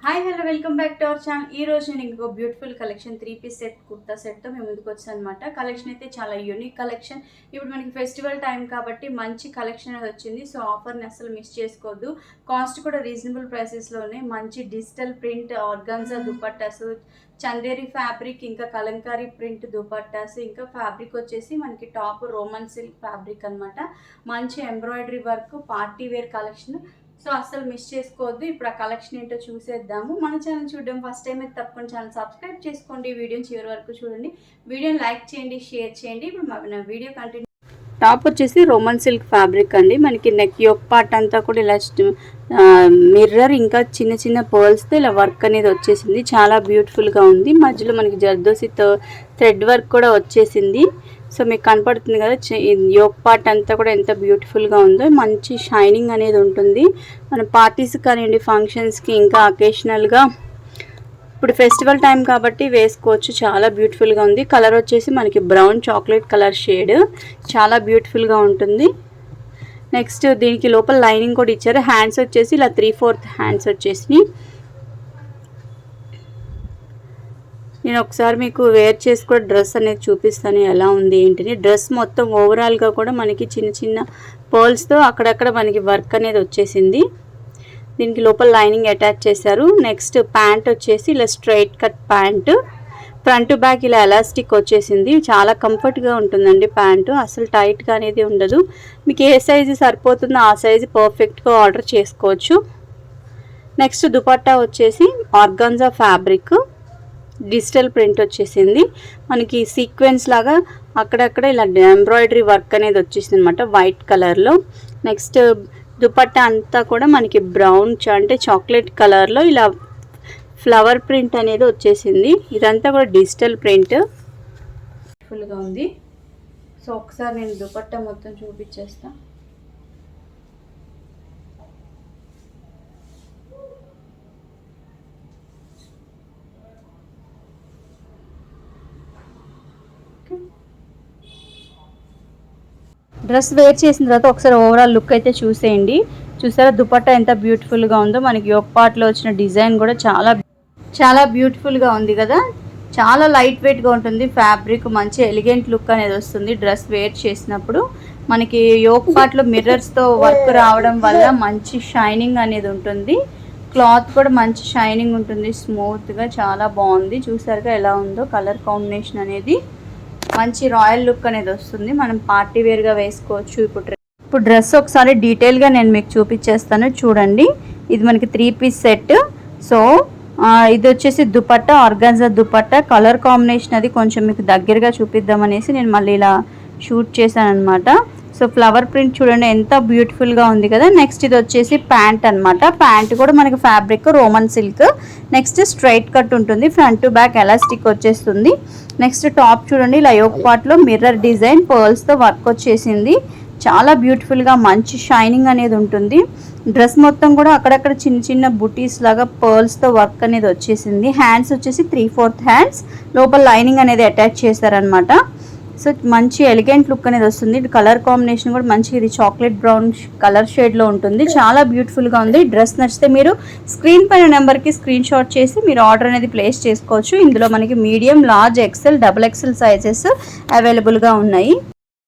Hi hello welcome back to our channel. ఈ రోజు నేను ఇంకో beautiful collection 3 piece set kurta సెట్తో మేము ముందుకు వచ్చాను అనమాట. కలెక్షన్ అయితే చాలా యూనిక్ కలెక్షన్. ఇప్పుడు మనకి ఫెస్టివల్ టైం కాబట్టి మంచి కలెక్షన్ అనేది వచ్చింది. సో ఆఫర్ని అసలు మిస్ చేసుకోవద్దు. కాస్ట్ కూడా రీజనబుల్ ప్రైసెస్లోనే మంచి digital print organza dupattas, Chanderi fabric, ఇంకా కలంకారీ ప్రింట్ దుపట్టాస్, ఇంకా ఫ్యాబ్రిక్ వచ్చేసి మనకి టాప్ రోమన్ సిల్క్ ఫ్యాబ్రిక్ అనమాట. మంచి embroidery work, party wear collection. So అస్సలు మిస్ చేసుకోవద్దు. ఇప్పుడు ఆ కలెక్షన్ ఏంటో చూసేద్దాము. మన ఛానల్ చూడడం ఫస్ట్ టైం అయితే తప్పకుండా ఛానల్ సబ్స్క్రైబ్ చేసుకోండి. వీడియోని చివరి వరకు చూడండి. వీడియోని లైక్ చేయండి, షేర్ చేయండి. ఇప్పుడు మన వీడియో కంటిన్యూ. టాప్ వచ్చేసి రోమన్ సిల్క్ ఫ్యాబ్రిక్ అండి. మనకి నెక్ యోక్ పార్ట్ అంతా కూడా ఇలా మిర్రర్ ఇంకా చిన్న చిన్న పర్ల్స్తో ఇలా వర్క్ అనేది వచ్చేసింది. చాలా బ్యూటిఫుల్గా ఉంది. మధ్యలో మనకి జర్దోసితో థ్రెడ్ వర్క్ కూడా వచ్చేసింది. సో మీకు కనపడుతుంది కదా యోక్ పార్ట్ అంతా కూడా ఎంత బ్యూటిఫుల్గా ఉందో. మంచి షైనింగ్ అనేది ఉంటుంది. మన పార్టీస్ కానివ్వండి, ఫంక్షన్స్కి, ఇంకా అకేషనల్గా ఇప్పుడు ఫెస్టివల్ టైం కాబట్టి వేసుకోవచ్చు. చాలా బ్యూటిఫుల్గా ఉంది. కలర్ వచ్చేసి మనకి బ్రౌన్ చాక్లెట్ కలర్ షేడ్, చాలా బ్యూటిఫుల్గా ఉంటుంది. నెక్స్ట్ దీనికి లోపల లైనింగ్ కూడా ఇచ్చారు. హ్యాండ్స్ వచ్చేసి ఇలా 3/4 హ్యాండ్స్ వచ్చేసి. నేను ఒకసారి మీకు వేర్ చేసి కూడా డ్రెస్ అనేది చూపిస్తాను ఎలా ఉంది ఏంటని. డ్రెస్ మొత్తం ఓవరాల్గా కూడా మనకి చిన్న చిన్న పర్ల్స్తో అక్కడక్కడ మనకి వర్క్ అనేది వచ్చేసింది. దీనికి లోపల లైనింగ్ అటాచ్ చేశారు. నెక్స్ట్ ప్యాంట్ వచ్చేసి ఇలా straight cut pant, front back ఇలా ఎలాస్టిక్ వచ్చేసింది. చాలా కంఫర్ట్గా ఉంటుందండి ప్యాంటు, అసలు టైట్గా అనేది ఉండదు. మీకు ఏ సైజు సరిపోతుందో ఆ సైజు పర్ఫెక్ట్గా ఆర్డర్ చేసుకోవచ్చు. నెక్స్ట్ దుపట్టా వచ్చేసి ఆర్గాన్జా ఫ్యాబ్రిక్, డిజిటల్ ప్రింట్ వచ్చేసింది. మనకి సీక్వెన్స్ లాగా అక్కడక్కడ ఇలా ఎంబ్రాయిడరీ వర్క్ అనేది వచ్చేసింది అనమాట వైట్ కలర్లో. నెక్స్ట్ దుపట్టా అంతా కూడా మనకి బ్రౌన్ అంటే చాక్లెట్ కలర్లో ఇలా ఫ్లవర్ ప్రింట్ అనేది వచ్చేసింది. ఇదంతా కూడా డిజిటల్ ప్రింట్ ఫుల్గా ఉంది. సో ఒకసారి నేను దుపట్టా మొత్తం చూపించేస్తాను. డ్రెస్ వేర్ చేసిన తర్వాత ఒకసారి ఓవరాల్ లుక్ అయితే చూసేయండి. చూసారా దుపట్టా ఎంత బ్యూటిఫుల్గా ఉందో. మనకి యోక్ పార్ట్లో వచ్చిన డిజైన్ కూడా చాలా బ్యూటిఫుల్గా ఉంది కదా. చాలా లైట్ వెయిట్గా ఉంటుంది ఫ్యాబ్రిక్. మంచి ఎలిగెంట్ లుక్ అనేది వస్తుంది డ్రెస్ వేర్ చేసినప్పుడు. మనకి యోక్ పార్ట్లో మిర్రర్స్తో వర్క్ రావడం వల్ల మంచి షైనింగ్ అనేది ఉంటుంది. క్లాత్ కూడా మంచి షైనింగ్ ఉంటుంది, స్మూత్గా చాలా బాగుంది. చూసారుగా ఎలా ఉందో కలర్ కాంబినేషన్ అనేది. మంచి రాయల్ లుక్ అనేది వస్తుంది. మనం పార్టీ వేర్గా వేసుకోవచ్చు. ఇప్పుడు డ్రెస్ ఒకసారి డీటెయిల్గా నేను మీకు చూపించేస్తాను చూడండి. ఇది మనకి 3 పీస్ సెట్. సో ఇది వచ్చేసి dupatta, organza dupatta. Colour combination అది కొంచెం మీకు దగ్గరగా చూపిద్దామనేసి నేను మళ్ళీ ఇలా షూట్ చేశాను అనమాట. సో ఫ్లవర్ ప్రింట్ చూడండి ఎంత బ్యూటిఫుల్గా ఉంది కదా. నెక్స్ట్ ఇది వచ్చేసి ప్యాంట్ అనమాట. ప్యాంట్ కూడా మనకి fabric Roman silk. Next straight cut ఉంటుంది, ఫ్రంట్ బ్యాక్ ఎలాస్టిక్ వచ్చేస్తుంది. నెక్స్ట్ టాప్ చూడండి ఇలా యోక్ పార్ట్లో మిర్రర్ డిజైన్ పర్ల్స్తో వర్క్ వచ్చేసింది. చాలా బ్యూటిఫుల్గా మంచి షైనింగ్ అనేది ఉంటుంది. డ్రెస్ మొత్తం కూడా అక్కడక్కడ చిన్న చిన్న బుటీస్ లాగా పర్ల్స్తో వర్క్ అనేది వచ్చేసింది. హ్యాండ్స్ వచ్చేసి 3/4 హ్యాండ్స్, లోపల లైనింగ్ అనేది అటాచ్ చేశారనమాట. సో మంచి ఎలిగెంట్ లుక్ అనేది వస్తుంది. కలర్ కాంబినేషన్ కూడా మంచి ఇది చాక్లెట్ బ్రౌన్ కలర్ షేడ్లో ఉంటుంది. చాలా బ్యూటిఫుల్గా ఉంది. డ్రెస్ నచ్చితే మీరు స్క్రీన్ పైన నెంబర్కి స్క్రీన్ షాట్ చేసి మీరు ఆర్డర్ అనేది ప్లేస్ చేసుకోవచ్చు. ఇందులో మనకి medium, large, XL, XXL sizes అవైలబుల్గా ఉన్నాయి.